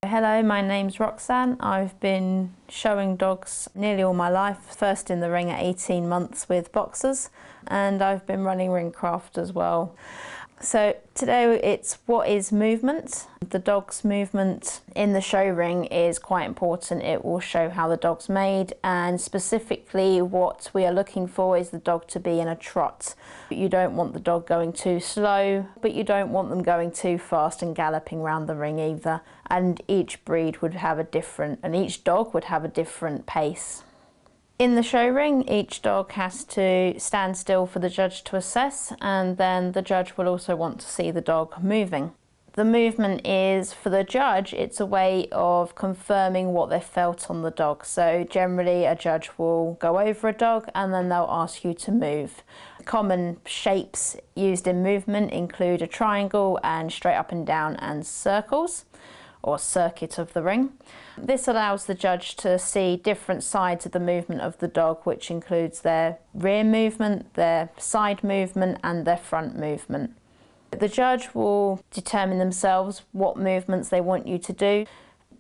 Hello, my name's Roxanne. I've been showing dogs nearly all my life, first in the ring at 18 months with boxers, and I've been running Ringcraft as well. So today it's what is movement. The dog's movement in the show ring is quite important. It will show how the dog's made, and specifically what we are looking for is the dog to be in a trot. You don't want the dog going too slow, but you don't want them going too fast and galloping around the ring either. And each breed would have a different, and each dog would have a different pace. In the show ring, each dog has to stand still for the judge to assess, and then the judge will also want to see the dog moving. The movement is, for the judge, it's a way of confirming what they've felt on the dog. So generally a judge will go over a dog and then they'll ask you to move. Common shapes used in movement include a triangle and straight up and down and circles, or circuit of the ring. This allows the judge to see different sides of the movement of the dog, which includes their rear movement, their side movement and their front movement. The judge will determine themselves what movements they want you to do.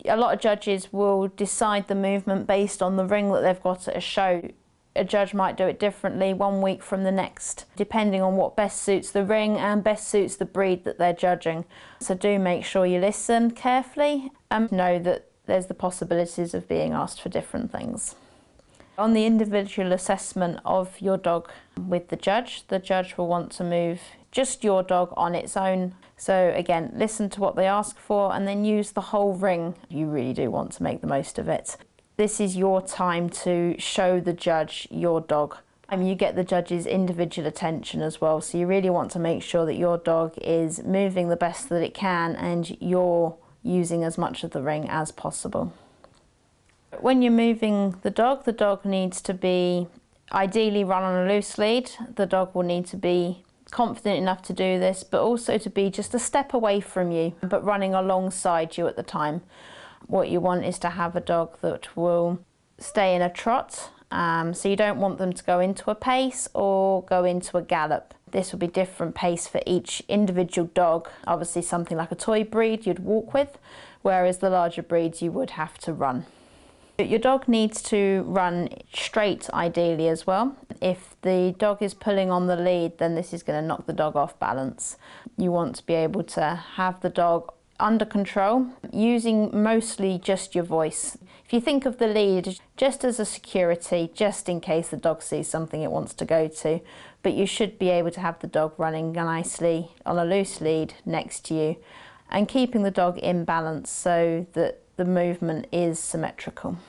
A lot of judges will decide the movement based on the ring that they've got at a show. A judge might do it differently one week from the next, depending on what best suits the ring and best suits the breed that they're judging. So do make sure you listen carefully and know that there's the possibilities of being asked for different things. On the individual assessment of your dog with the judge will want to move just your dog on its own. So again, listen to what they ask for and then use the whole ring. You really do want to make the most of it. This is your time to show the judge your dog. You get the judge's individual attention as well, so you really want to make sure that your dog is moving the best that it can and you're using as much of the ring as possible. When you're moving the dog needs to be ideally run on a loose lead. The dog will need to be confident enough to do this, but also to be just a step away from you, but running alongside you at the time. What you want is to have a dog that will stay in a trot, so you don't want them to go into a pace or go into a gallop. This will be different pace for each individual dog. Obviously something like a toy breed you'd walk with, whereas the larger breeds you would have to run. Your dog needs to run straight ideally as well. If the dog is pulling on the lead, then this is going to knock the dog off balance. You want to be able to have the dog under control, using mostly just your voice. If you think of the lead just as a security, just in case the dog sees something it wants to go to, but you should be able to have the dog running nicely on a loose lead next to you and keeping the dog in balance so that the movement is symmetrical.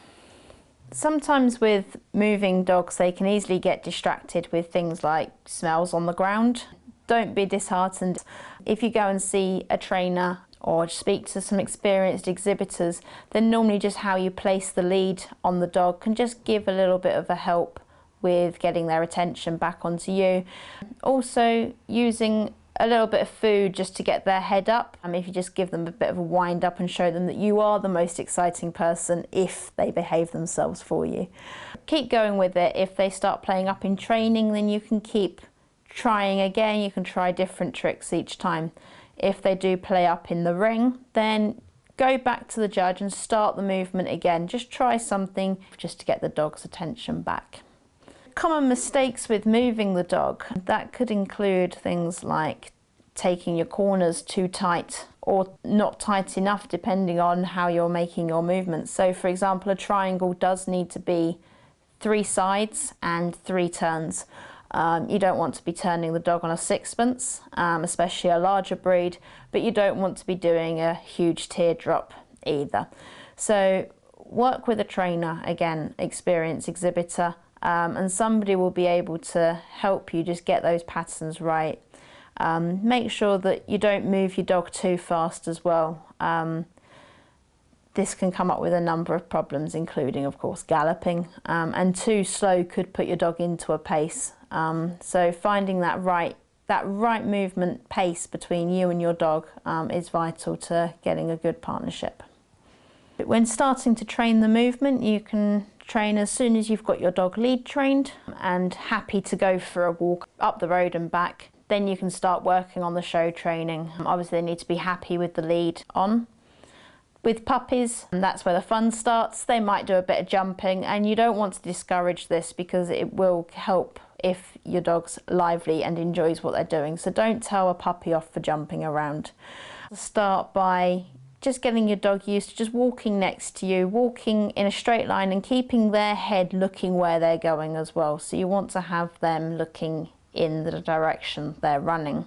Sometimes with moving dogs, they can easily get distracted with things like smells on the ground. Don't be disheartened. If you go and see a trainer or speak to some experienced exhibitors, then normally just how you place the lead on the dog can just give a little bit of a help with getting their attention back onto you. Also using a little bit of food just to get their head up. If you just give them a bit of a wind up and show them that you are the most exciting person if they behave themselves for you. Keep going with it. If they start playing up in training, then you can keep trying again. You can try different tricks each time. If they do play up in the ring, then go back to the judge and start the movement again. Just try something just to get the dog's attention back. Common mistakes with moving the dog, that could include things like taking your corners too tight or not tight enough depending on how you're making your movements. So for example, a triangle does need to be 3 sides and 3 turns. You don't want to be turning the dog on a sixpence, especially a larger breed, but you don't want to be doing a huge teardrop either. So work with a trainer, again, experienced exhibitor, and somebody will be able to help you just get those patterns right. Make sure that you don't move your dog too fast as well. This can come up with a number of problems, including, of course, galloping, and too slow could put your dog into a pace. So finding that right movement pace between you and your dog is vital to getting a good partnership. When starting to train the movement, you can train as soon as you've got your dog lead trained and happy to go for a walk up the road and back. Then you can start working on the show training. Obviously they need to be happy with the lead on. With puppies, and that's where the fun starts, they might do a bit of jumping, and you don't want to discourage this because it will help if your dog's lively and enjoys what they're doing. So don't tell a puppy off for jumping around. Start by just getting your dog used to just walking next to you, walking in a straight line and keeping their head looking where they're going as well. So you want to have them looking in the direction they're running.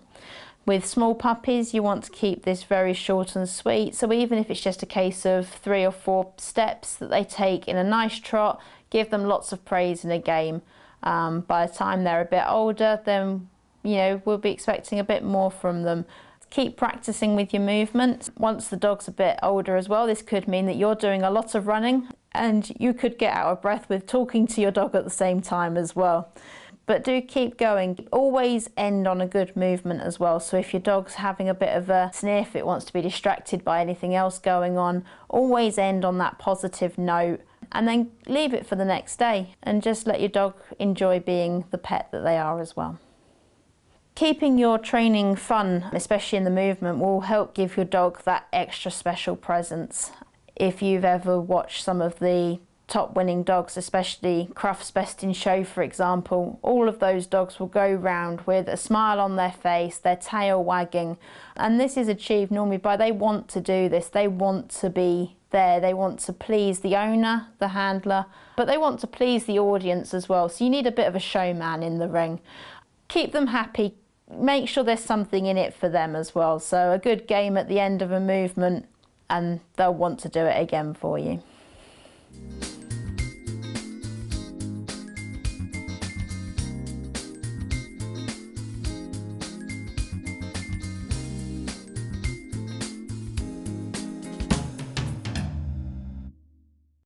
With small puppies, you want to keep this very short and sweet. So even if it's just a case of 3 or 4 steps that they take in a nice trot, give them lots of praise in a game. By the time they're a bit older, then we'll be expecting a bit more from them. Keep practicing with your movement. Once the dog's a bit older as well, this could mean that you're doing a lot of running and you could get out of breath with talking to your dog at the same time as well. But do keep going. Always end on a good movement as well. So if your dog's having a bit of a sniff, it wants to be distracted by anything else going on, always end on that positive note and then leave it for the next day and just let your dog enjoy being the pet that they are as well. Keeping your training fun, especially in the movement, will help give your dog that extra special presence. If you've ever watched some of the top winning dogs, especially Crufts Best in Show for example, all of those dogs will go round with a smile on their face, their tail wagging, and this is achieved normally by they want to do this, they want to be there, they want to please the owner, the handler, but they want to please the audience as well, so you need a bit of a showman in the ring. Keep them happy, make sure there's something in it for them as well, so a good game at the end of a movement and they'll want to do it again for you.